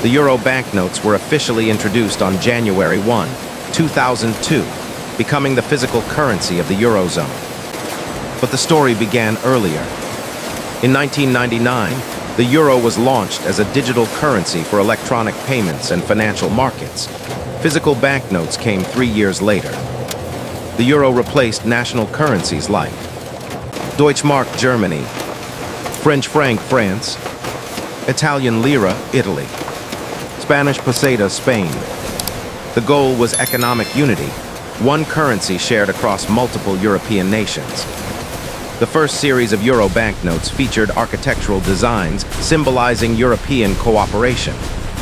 The euro banknotes were officially introduced on January 1, 2002, becoming the physical currency of the Eurozone. But the story began earlier. In 1999, the euro was launched as a digital currency for electronic payments and financial markets. Physical banknotes came 3 years later. The euro replaced national currencies like Deutschmark, Germany; French franc, France; Italian lira, Italy; Spanish peseta, Spain. The goal was economic unity, one currency shared across multiple European nations. The first series of euro banknotes featured architectural designs symbolizing European cooperation,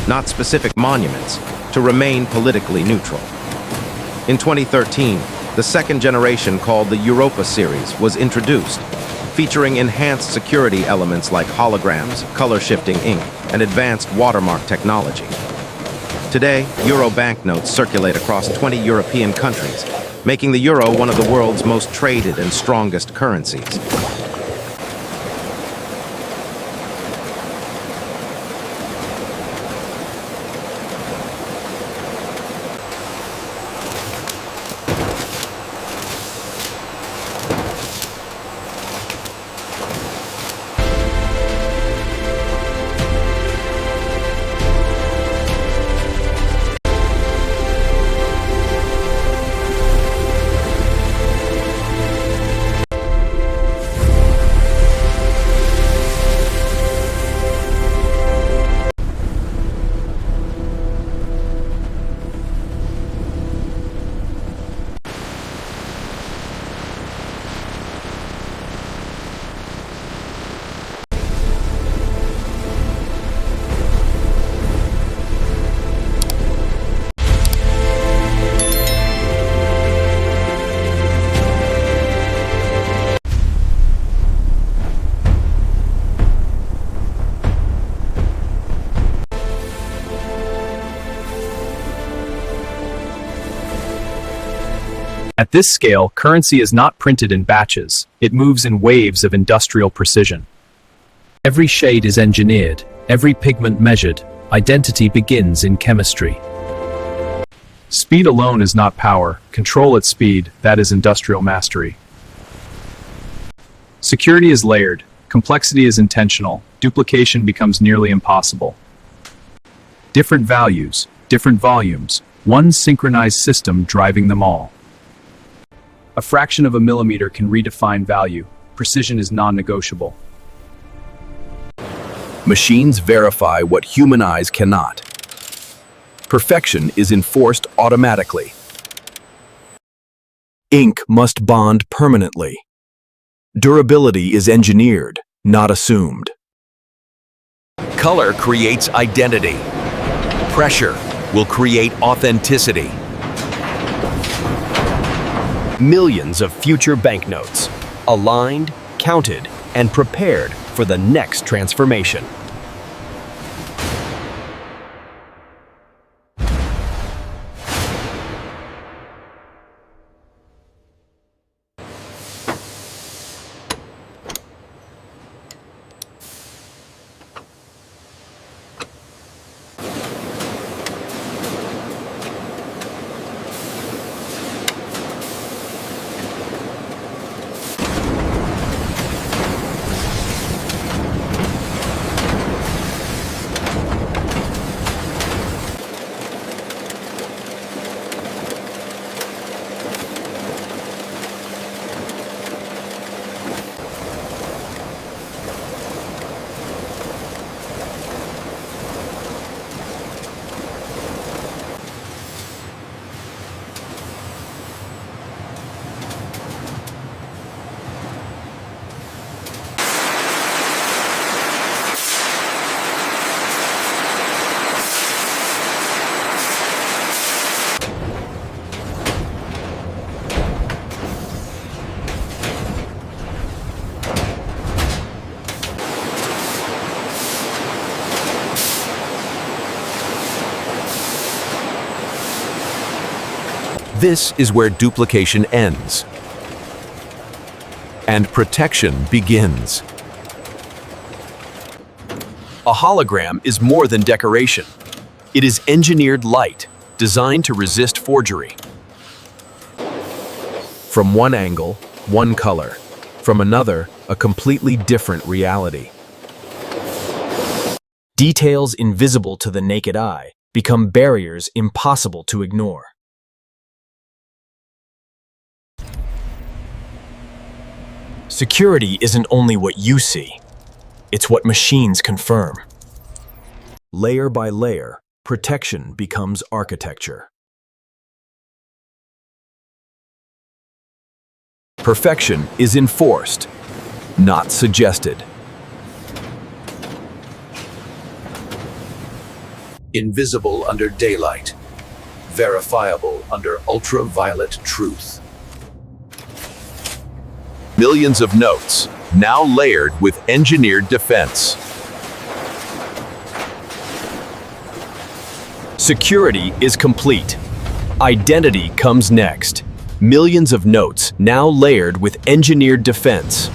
not specific monuments, to remain politically neutral. In 2013, the second generation, called the Europa series, was introduced, featuring enhanced security elements like holograms, color-shifting ink, and advanced watermark technology. Today, euro banknotes circulate across 20 European countries, making the euro one of the world's most traded and strongest currencies. At this scale, currency is not printed in batches. It moves in waves of industrial precision. Every shade is engineered, every pigment measured. Identity begins in chemistry. Speed alone is not power. Control at speed, that is industrial mastery. Security is layered. Complexity is intentional. Duplication becomes nearly impossible. Different values, different volumes, one synchronized system driving them all. A fraction of a millimeter can redefine value. Precision is non-negotiable. Machines verify what human eyes cannot. Perfection is enforced automatically. Ink must bond permanently. Durability is engineered, not assumed. Color creates identity. Pressure will create authenticity. Millions of future banknotes, aligned, counted, and prepared for the next transformation. This is where duplication ends and protection begins. A hologram is more than decoration. It is engineered light, designed to resist forgery. From one angle, one color. From another, a completely different reality. Details invisible to the naked eye become barriers impossible to ignore. Security isn't only what you see, it's what machines confirm. Layer by layer, protection becomes architecture. Perfection is enforced, not suggested. Invisible under daylight, verifiable under ultraviolet truth. Millions of notes, now layered with engineered defense. Security is complete. Identity comes next. Millions of notes, now layered with engineered defense.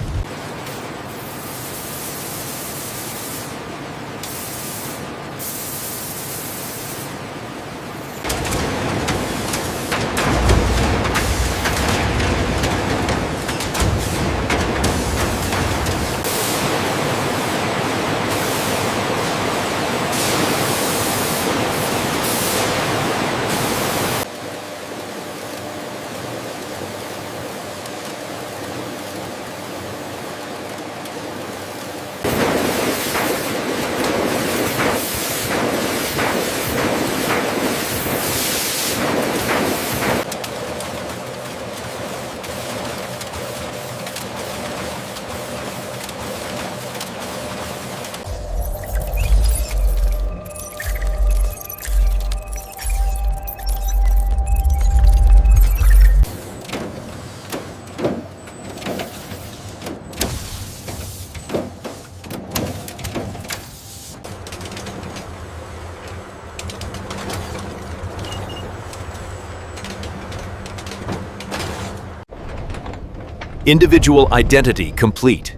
Individual identity complete.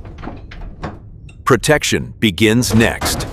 Protection begins next.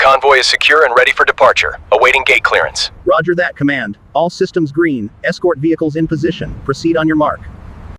Convoy is secure and ready for departure, awaiting gate clearance. Roger that, Command. All systems green. Escort vehicles in position. Proceed on your mark.